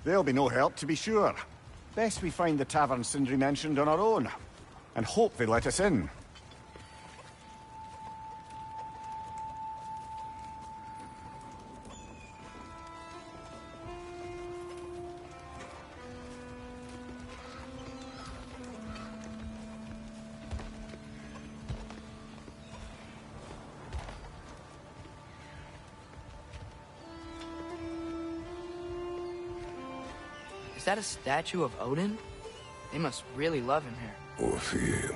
They'll be no help, to be sure. Best we find the tavern Sindri mentioned on our own, and hope they let us in. Is that a statue of Odin? They must really love him here. Or fear him.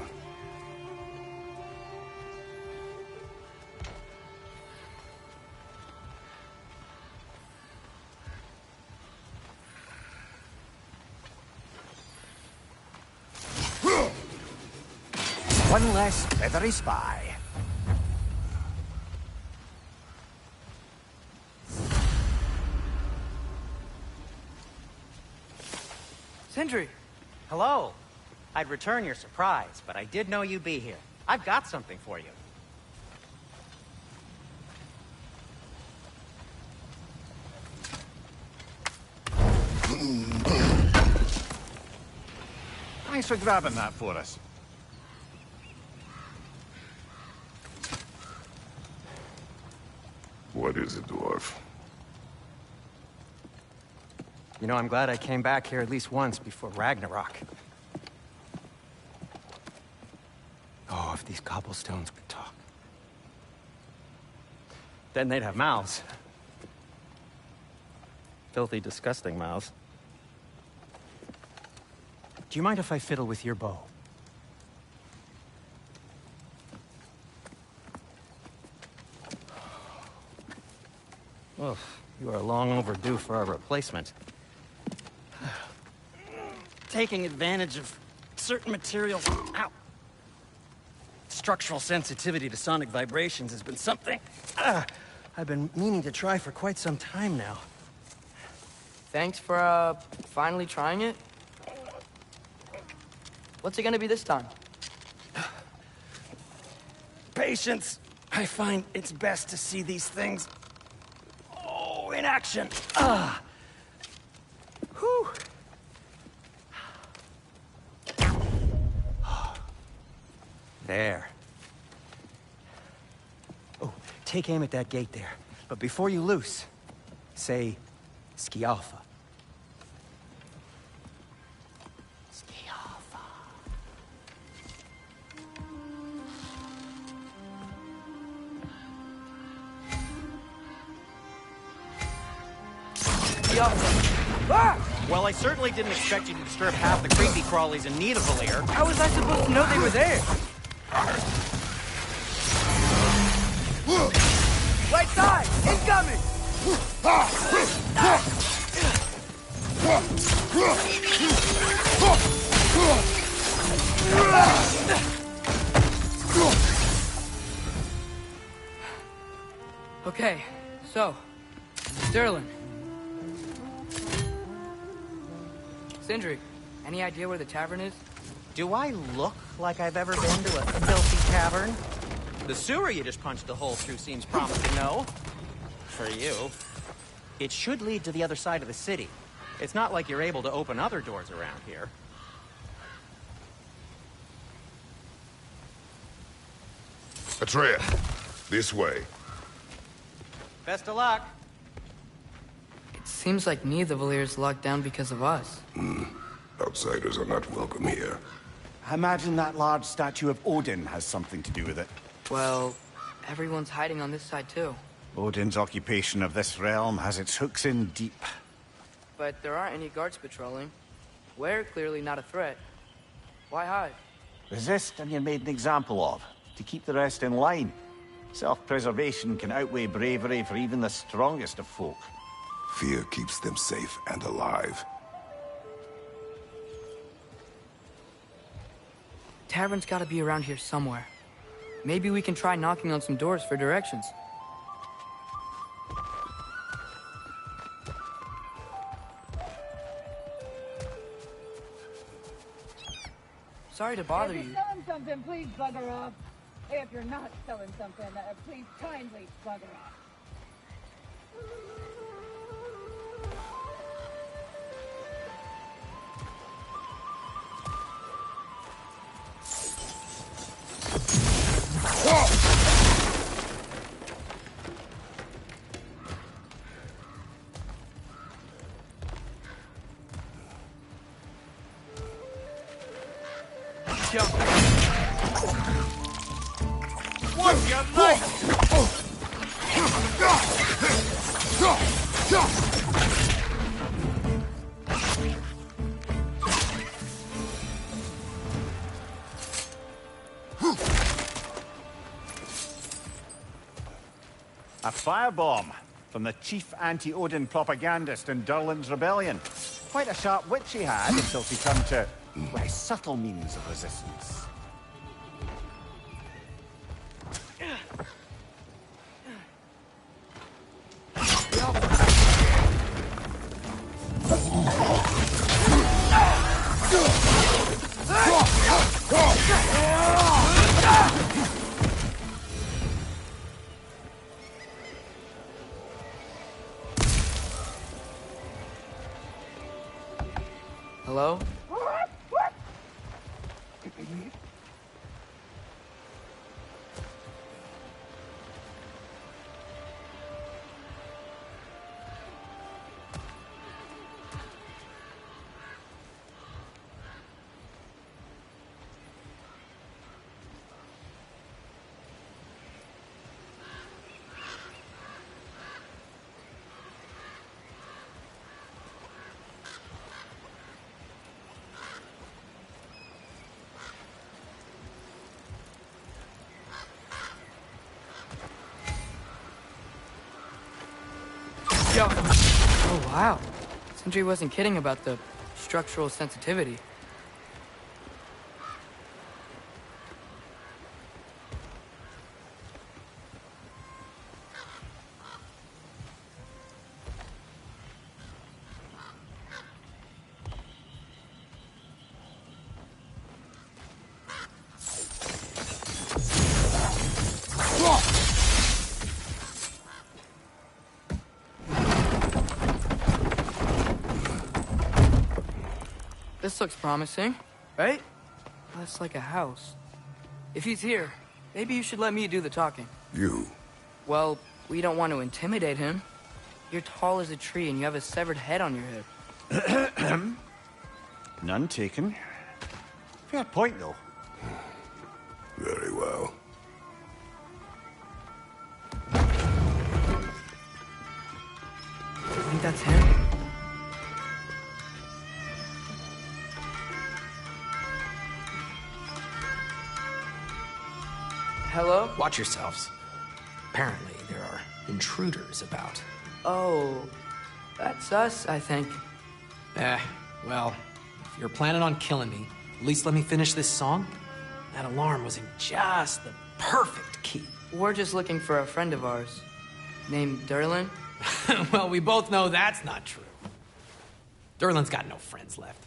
One less feathery spy. Sindri! Hello. I'd return your surprise, but I did know you'd be here. I've got something for you. Thanks for grabbing that for us. What is it, dwarf? You know, I'm glad I came back here at least once before Ragnarok. Oh, if these cobblestones could talk. Then they'd have mouths. Filthy, disgusting mouths. Do you mind if I fiddle with your bow? Oh, you are long overdue for a replacement. Taking advantage of certain materials. Ow! Structural sensitivity to sonic vibrations has been something I've been meaning to try for quite some time now. Thanks for, finally trying it. What's it gonna be this time? Patience. I find it's best to see these things, in action. Whew. There. Oh, take aim at that gate there. But before you loose, say, Skialfa. Skialfa. Well, I certainly didn't expect you to disturb half the creepy crawlies in need of Valir. How was I supposed to know they were there? Right side! Incoming! Okay, so, Sterling. Sindri, any idea where the tavern is? Do I look like I've ever been to a filthy tavern? The sewer you just punched a hole through seems promising, no? For you. It should lead to the other side of the city. It's not like you're able to open other doors around here. Atreya, this way. Best of luck. It seems like neither Valir's locked down because of us. Outsiders are not welcome here. I imagine that large statue of Odin has something to do with it. Well, everyone's hiding on this side too. Odin's occupation of this realm has its hooks in deep. But there aren't any guards patrolling. We're clearly not a threat. Why hide? Resist and you're made an example of, to keep the rest in line. Self-preservation can outweigh bravery for even the strongest of folk. Fear keeps them safe and alive. Tavern's gotta be around here somewhere. Maybe we can try knocking on some doors for directions. Sorry to bother If you. you're selling something, please bugger off. If you're not selling something, please kindly bugger off. What's your name? A firebomb from the chief anti-Odin propagandist in Durlin's rebellion. Quite a sharp wit she had until she turned to, well, subtle means of resistance. Hello? Yo. Oh, wow. Sindri wasn't kidding about the structural sensitivity. This looks promising, right? That's like a house. If he's here, maybe you should let me do the talking. You? Well, we don't want to intimidate him. You're tall as a tree and you have a severed head on your head. None taken. Fair point, though. Very well. I think that's him. Hello? Watch yourselves. Apparently, there are intruders about. Oh, that's us, I think. Well, if you're planning on killing me, at least let me finish this song. That alarm was in just the perfect key. We're just looking for a friend of ours, named Durlin. Well, we both know that's not true. Durlin's got no friends left.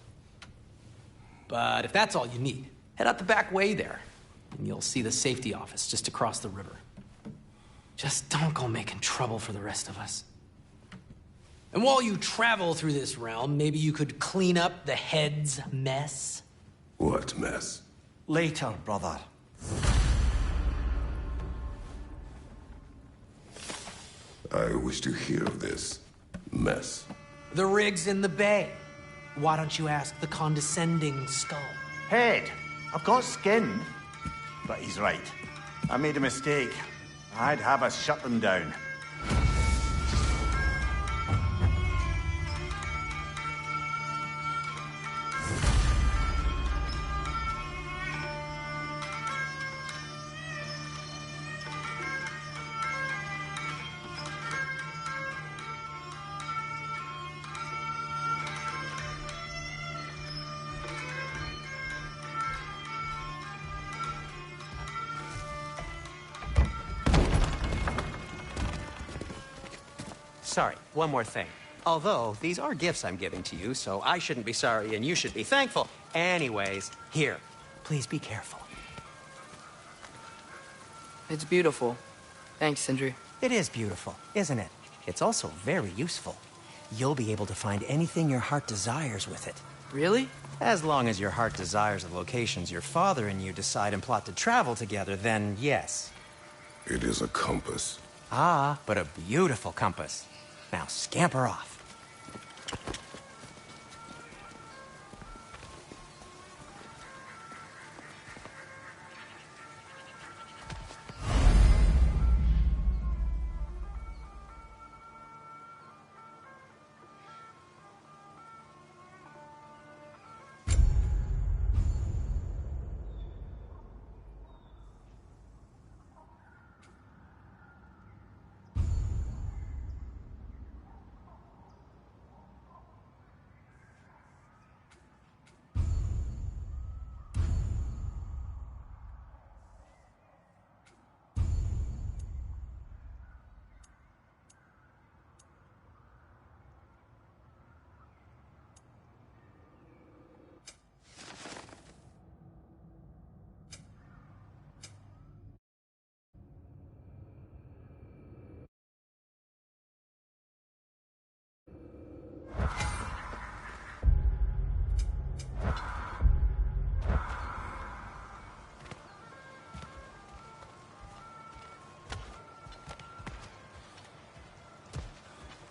But if that's all you need, head out the back way there, and you'll see the safety office just across the river. Just don't go making trouble for the rest of us. And while you travel through this realm, maybe you could clean up the head's mess? What mess? Later, brother. I wish to hear of this mess. The rig's in the bay. Why don't you ask the condescending skull? Head, I've got skin. But he's right. I made a mistake. I'd have us shut them down. Sorry, one more thing. Although, these are gifts I'm giving to you, so I shouldn't be sorry and you should be thankful. Anyways, here, please be careful. It's beautiful. Thanks, Sindri. It is beautiful, isn't it? It's also very useful. You'll be able to find anything your heart desires with it. Really? As long as your heart desires the locations your father and you decide and plot to travel together, then yes. It is a compass. Ah, but a beautiful compass. Now scamper off.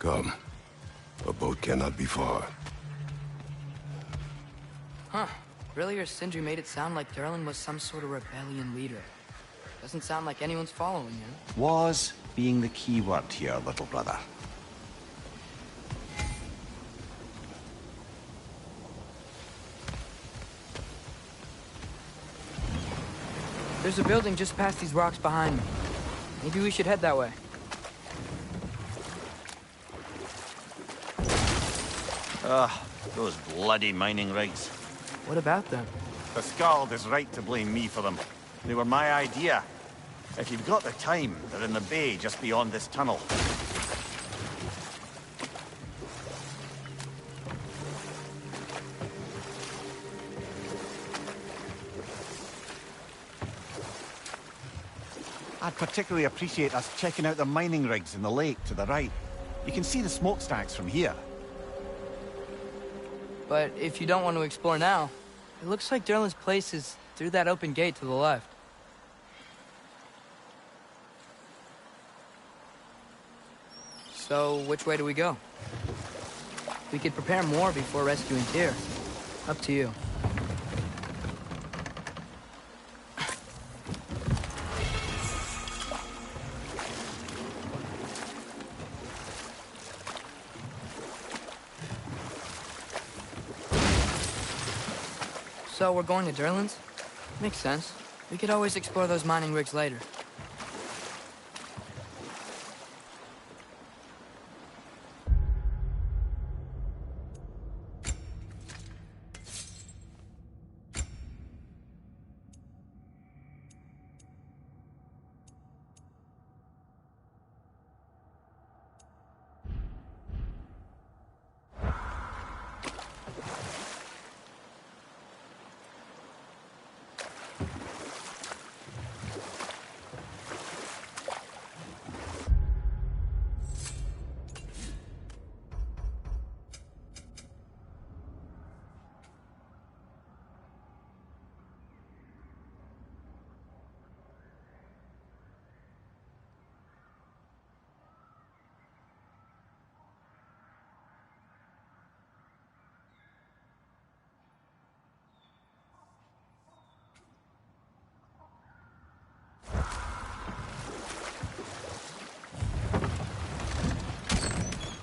Come. A boat cannot be far. Huh. Earlier, Sindri made it sound like Durlin was some sort of rebellion leader. Doesn't sound like anyone's following him. Was being the key word here, little brother. There's a building just past these rocks behind me. Maybe we should head that way. Those bloody mining rigs. What about them? The Skald is right to blame me for them. They were my idea. If you've got the time, they're in the bay just beyond this tunnel. I'd particularly appreciate us checking out the mining rigs in the lake to the right. You can see the smokestacks from here. But if you don't want to explore now, it looks like Durlin's place is through that open gate to the left. So, which way do we go? We could prepare more before rescuing Tyr. Up to you. So we're going to Durlin's? Makes sense. We could always explore those mining rigs later.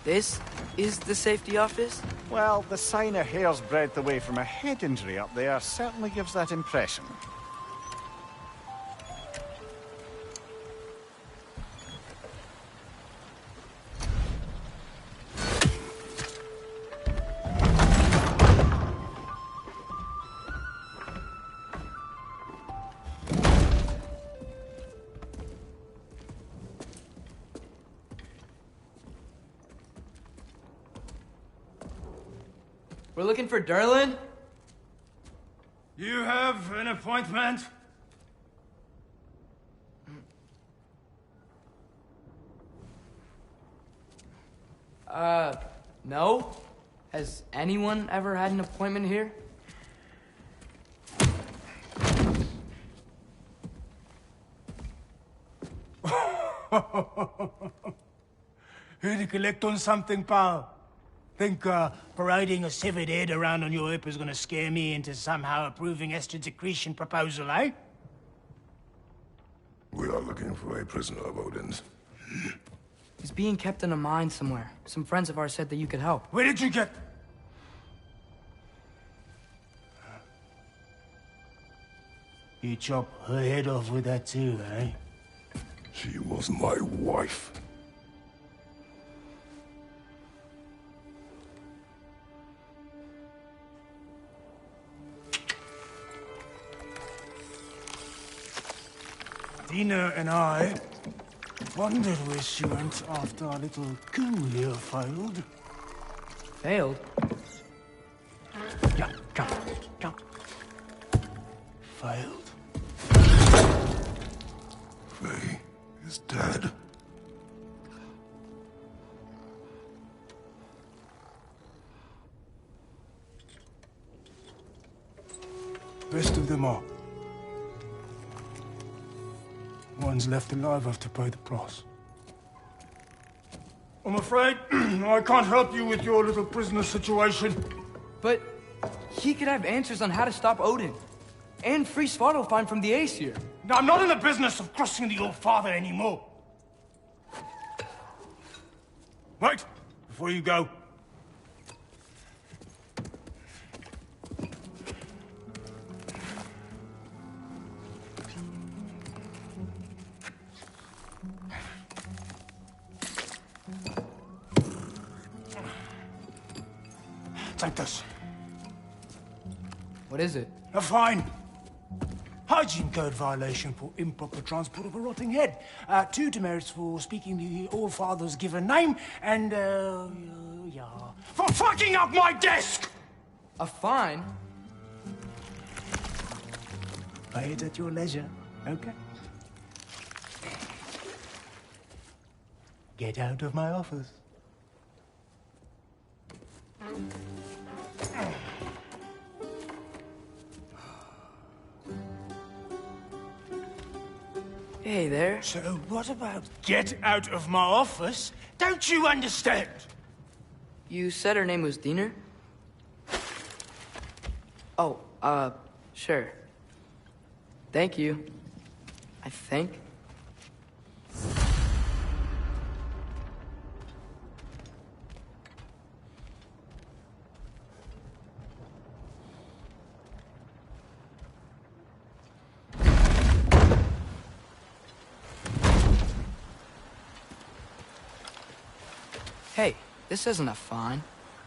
This is the safety office? Well, the sign a hair's breadth away from a head injury up there certainly gives that impression. We're looking for Durlin? You have an appointment? No. Has anyone ever had an appointment here? Here to collect on something, pal? Think, parading a severed head around on your hip is gonna scare me into somehow approving Esther's accretion proposal, eh? We are looking for a prisoner of Odin's. He's being kept in a mine somewhere. Some friends of ours said that you could help. Where did you get... You chop her head off with that too, eh? She was my wife. Dina and I wondered where she went after our little coup here failed. Failed? Yeah, come. Failed. Faye is dead. Rest of them are. Ones left alive have to pay the price. I'm afraid I can't help you with your little prisoner situation. But he could have answers on how to stop Odin. And free Svartalfheim from the Aesir. I'm not in the business of crossing the Old Father anymore. Right, before you go. Take this. What is it? A fine. Hygiene code violation for improper transport of a rotting head. 2 demerits for speaking the All-Father's given name, and, yeah. For fucking up my desk! A fine? Pay it at your leisure, okay? Get out of my office. Hey there. So what about get out of my office? Don't you understand? You said her name was Diener? Oh, sure. Thank you. I think. Hey, this isn't a fine.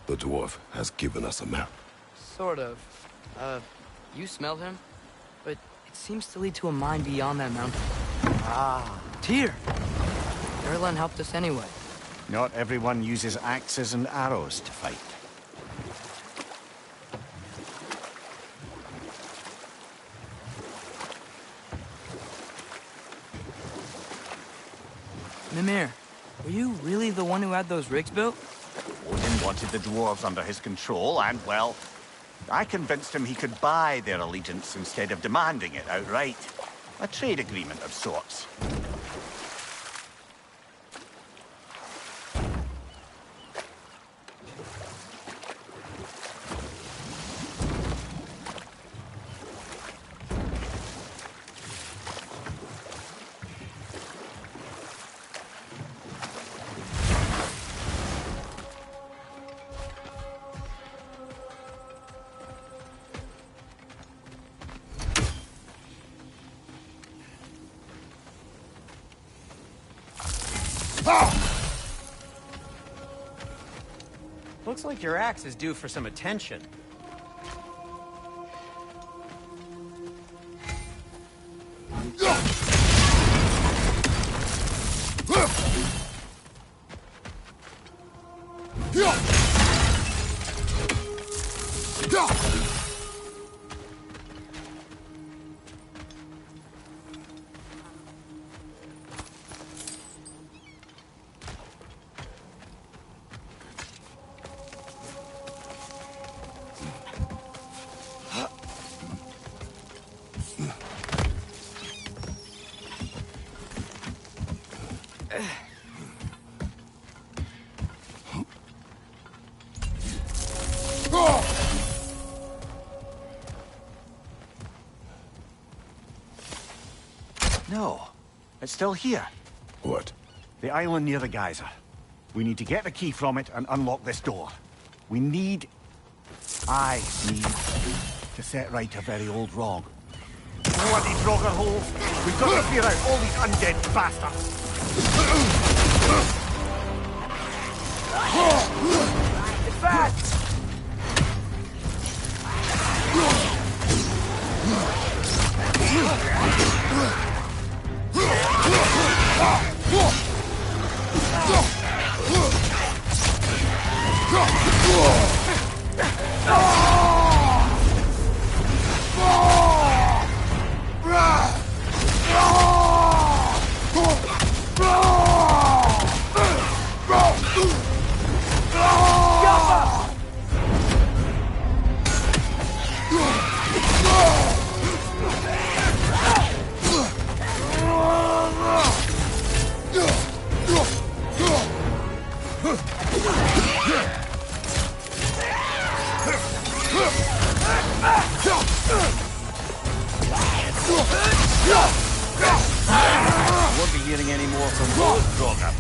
The dwarf has given us a map. Sort of. You smell him? But it seems to lead to a mine beyond that mountain. Ah. Tyr! Erlen helped us anyway. Not everyone uses axes and arrows to fight. Mimir, were you really the one who had those rigs built? Odin wanted the dwarves under his control, and, well, I convinced him he could buy their allegiance instead of demanding it outright. A trade agreement of sorts. Looks like your axe is due for some attention. No, it's still here. What? The island near the geyser. We need to get the key from it and unlock this door. I need to set right a very old wrong. Bloody Draugr holes! We've got to clear out all these undead bastards! It's bad! Won't be hearing any more from those Draugr.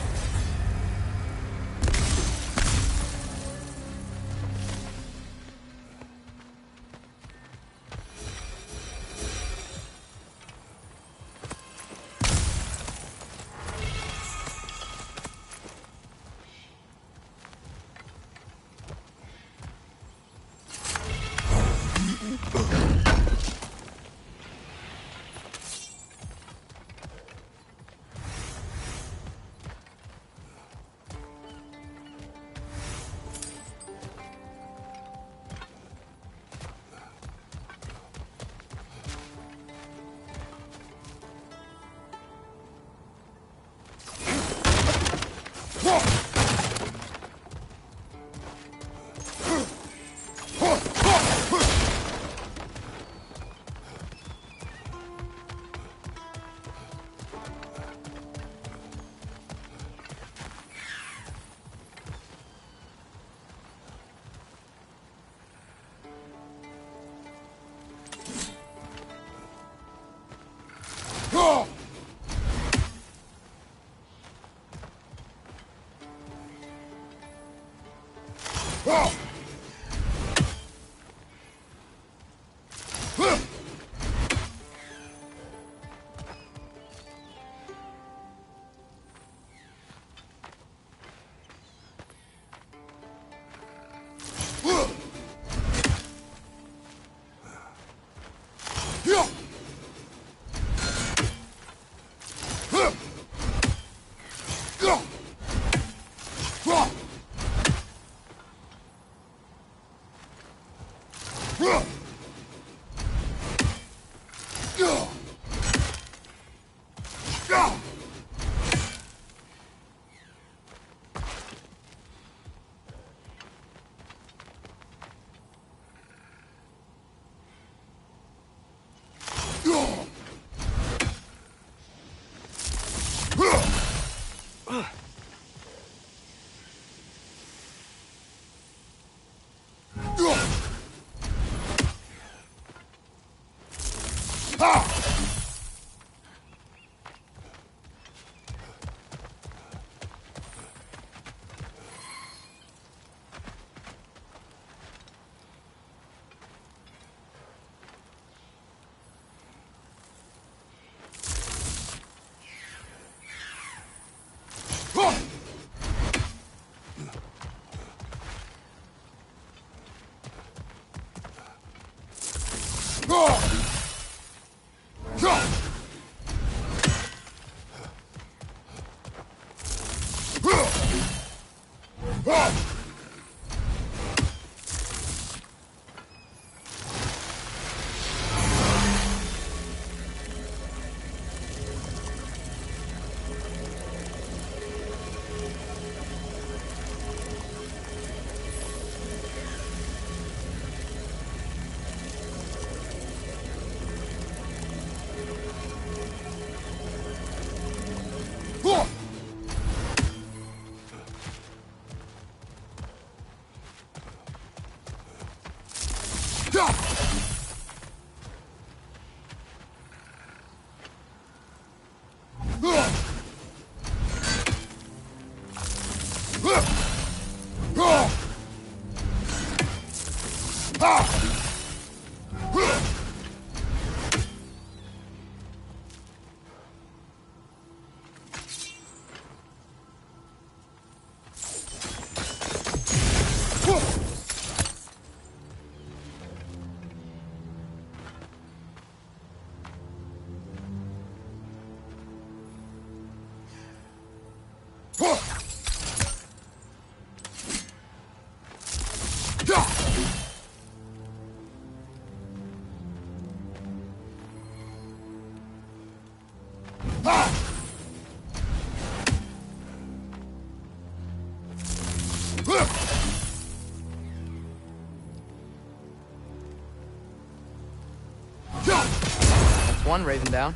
One Raven down.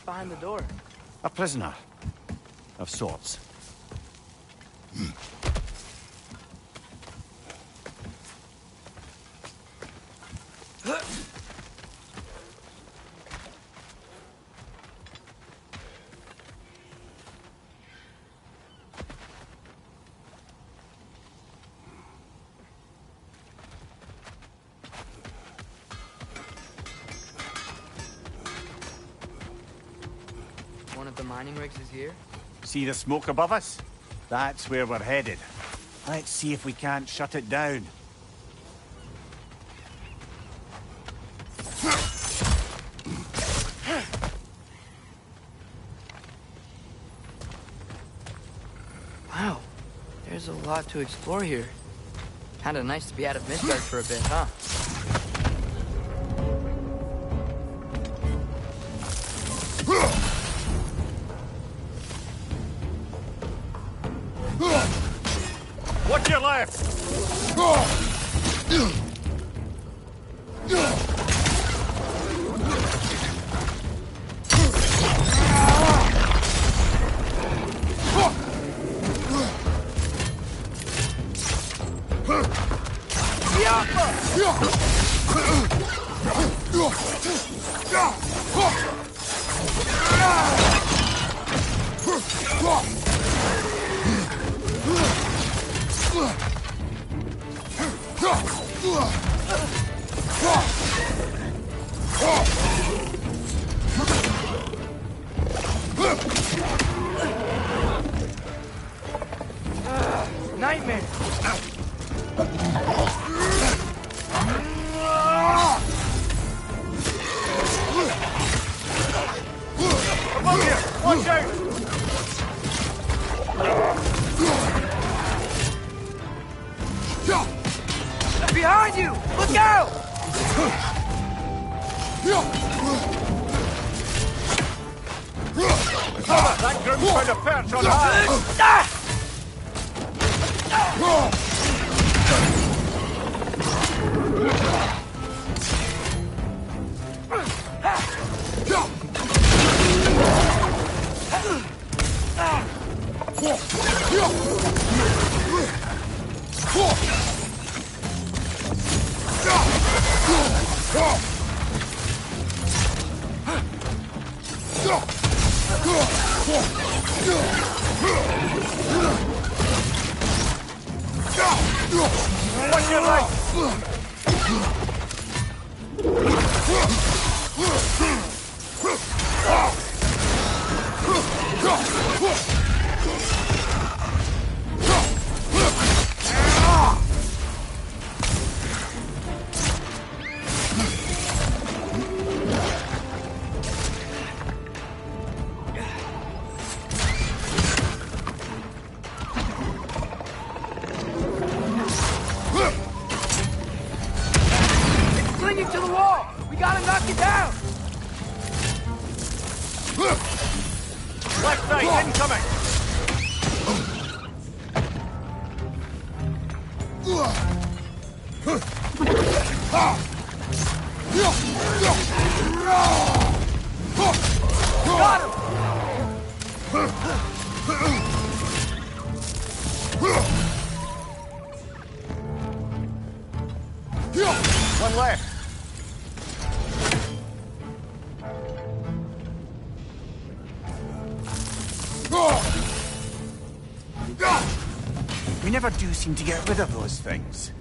behind the door? A prisoner. Of sorts. One of the mining rigs is here? See the smoke above us? That's where we're headed. Let's see if we can't shut it down. Wow, there's a lot to explore here. Kinda nice to be out of Midgard for a bit, huh? What's your left? Nightmare! Above here! Watch out! Behind you! Look out! That groom's found a perch on high! Watch your right! It's clinging to the wall! We gotta knock it down! Left side, incoming! Got him! One left. We never do seem to get rid of those things.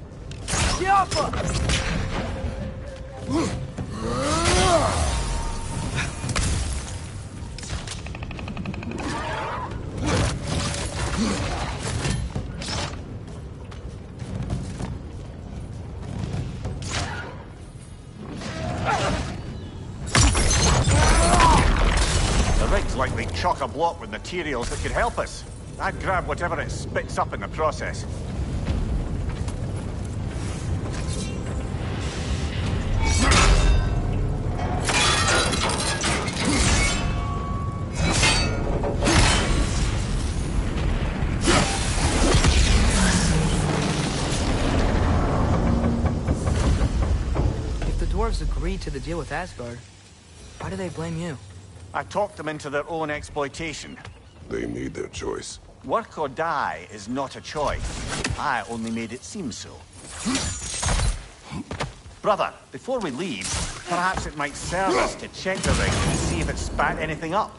The rig's likely chock-a-block with materials that could help us. I'd grab whatever it spits up in the process. If the dwarves agreed to the deal with Asgard, why do they blame you? I talked them into their own exploitation. They made their choice. Work or die is not a choice. I only made it seem so. Brother, before we leave, perhaps it might serve us to check the rig and see if it spat anything up.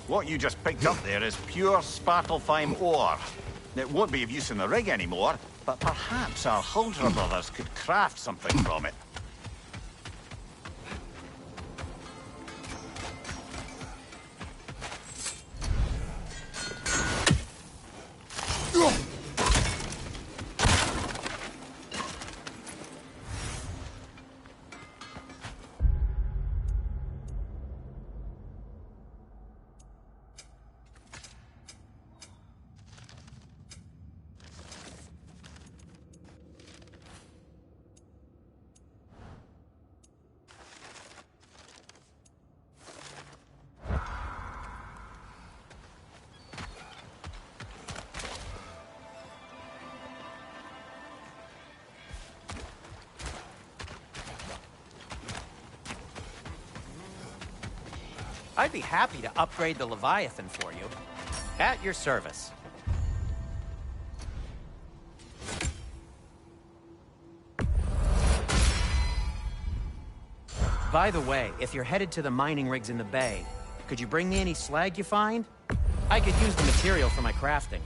What you just picked up there is pure Svartalfheim ore. It won't be of use in the rig anymore, but perhaps our Huldra brothers could craft something from it. I'd be happy to upgrade the Leviathan for you. At your service. By the way, if you're headed to the mining rigs in the bay, could you bring me any slag you find? I could use the material for my crafting.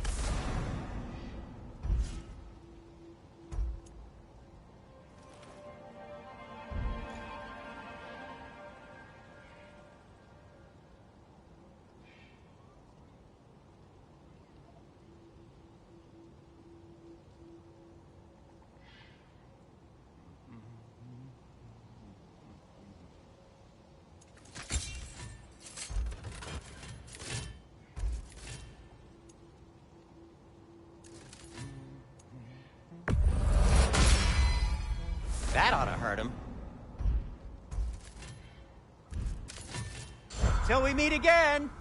That ought to hurt him. Till we meet again!